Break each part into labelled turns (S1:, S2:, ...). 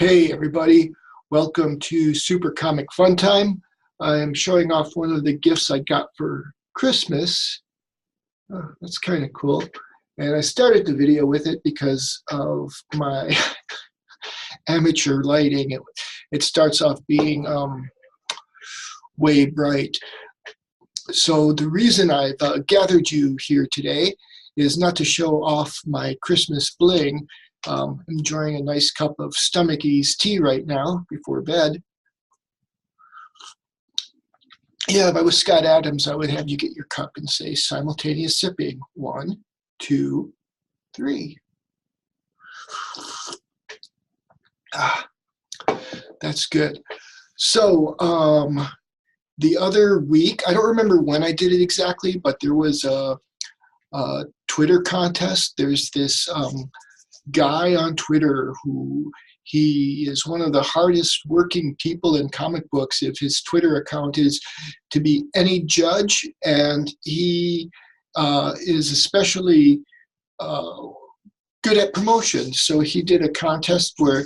S1: Hey everybody, welcome to Super Comic Fun Time. I am showing off one of the gifts I got for Christmas. That's kind of cool. And I started the video with it because of my amateur lighting. It starts off being way bright. So the reason I've gathered you here today is not to show off my Christmas bling. I'm enjoying a nice cup of stomach ease tea right now before bed. Yeah, if I was Scott Adams, I would have you get your cup and say simultaneous sipping. 1, 2, 3. That's good. So the other week, I don't remember when I did it exactly, but there was a Twitter contest. There's this guy on Twitter who he is one of the hardest working people in comic books. If his Twitter account is to be any judge, and he is especially good at promotion. So he did a contest where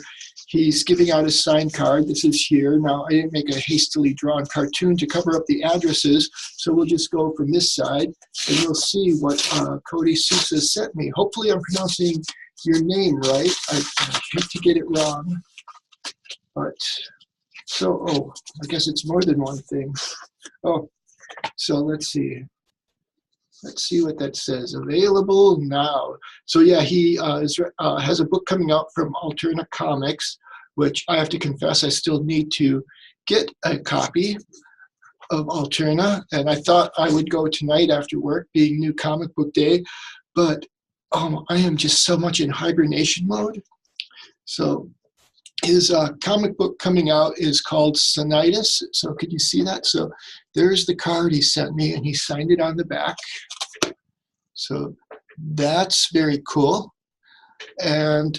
S1: he's giving out a signed card. This is here. Now, I didn't make a hastily drawn cartoon to cover up the addresses, so we'll just go from this side, and you'll see what Cody Sousa sent me. Hopefully I'm pronouncing your name right. I hate to get it wrong. But, so, I guess it's more than one thing. So let's see. Let's see what that says. Available now. So yeah, he has a book coming out from Alterna Comics, which I have to confess I still need to get a copy of Alterna. And I thought I would go tonight after work, being New Comic Book Day, but I am just so much in hibernation mode. So his comic book coming out is called Sonitus. So could you see that? So there's the card he sent me, and he signed it on the back. So that's very cool. And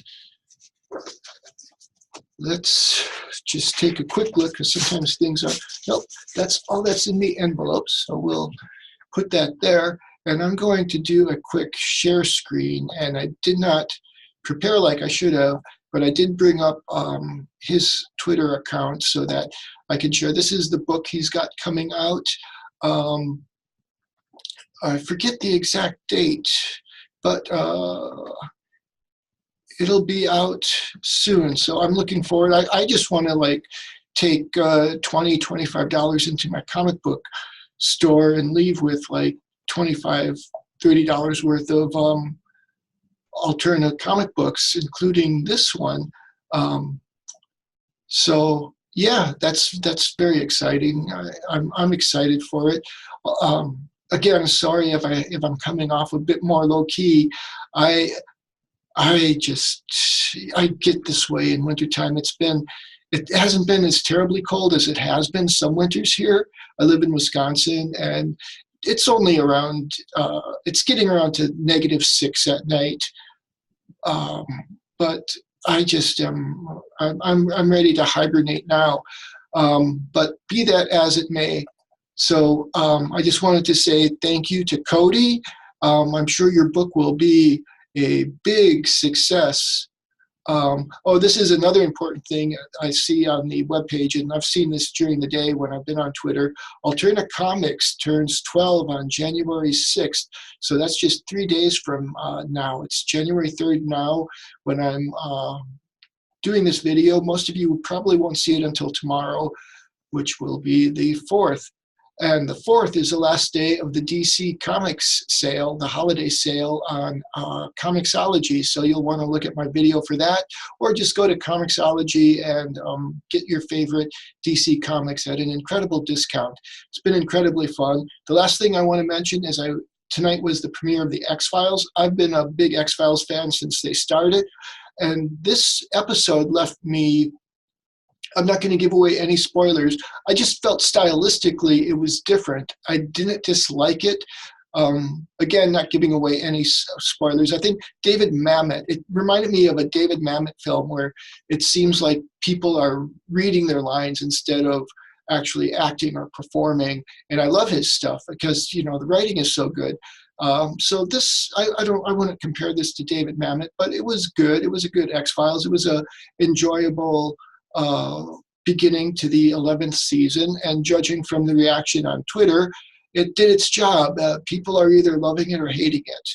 S1: let's just take a quick look, because sometimes things are, nope, that's all that's in the envelope. So we'll put that there. And I'm going to do a quick share screen. And I did not prepare like I should have, but I did bring up his Twitter account so that I can share. This is the book he's got coming out. I forget the exact date, but it'll be out soon. So I'm looking forward. I just want to like take $20, $25 into my comic book store and leave with like $25, $30 worth of alternate comic books, including this one. So yeah, that's very exciting. I'm excited for it. Again, sorry if I'm coming off a bit more low key. I get this way in wintertime. It hasn't been as terribly cold as it has been some winters here. I live in Wisconsin, and it's only around, it's getting around to -6 at night. But I just I'm ready to hibernate now. But be that as it may. So I just wanted to say thank you to Cody. I'm sure your book will be a big success. This is another important thing I see on the webpage, and I've seen this during the day when I've been on Twitter. Alterna Comics turns 12 on January 6th, so that's just 3 days from now. It's January 3rd now when I'm doing this video. Most of you probably won't see it until tomorrow, which will be the 4th. And the 4th is the last day of the DC Comics sale, the holiday sale on Comixology. So you'll want to look at my video for that, or just go to Comixology and get your favorite DC Comics at an incredible discount. It's been incredibly fun. The last thing I want to mention is tonight was the premiere of the X-Files. I've been a big X-Files fan since they started. And this episode left me, I'm not going to give away any spoilers. I just felt stylistically it was different. I didn't dislike it. Again, not giving away any spoilers. I think David Mamet, it reminded me of a David Mamet film where it seems like people are reading their lines instead of actually acting or performing. And I love his stuff because, you know, the writing is so good. So this, I wouldn't compare this to David Mamet, but it was good. It was a good X-Files. It was a enjoyable beginning to the 11th season, and judging from the reaction on Twitter, it did its job. People are either loving it or hating it.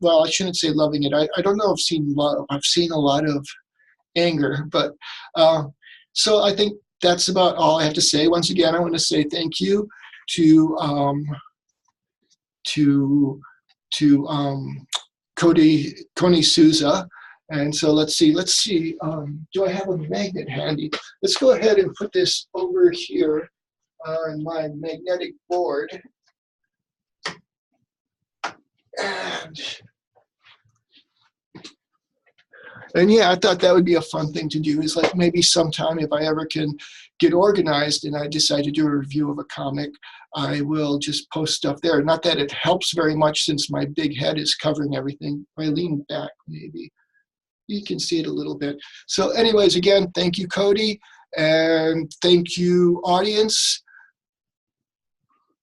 S1: Well, I shouldn't say loving it. I don't know if I've seen love. I've seen a lot of anger, but so I think that's about all I have to say. Once again, I want to say thank you to Cody Sousa. And so let's see, do I have a magnet handy? Let's go ahead and put this over here on my magnetic board. And yeah, I thought that would be a fun thing to do, is like maybe sometime if I ever can get organized and I decide to do a review of a comic, I will just post stuff there. Not that it helps very much since my big head is covering everything. If I lean back, maybe you can see it a little bit. So anyways, again, thank you, Cody, and thank you, audience.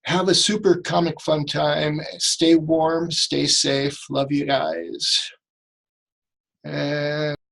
S1: Have a super comic fun time. Stay warm, stay safe. Love you guys. And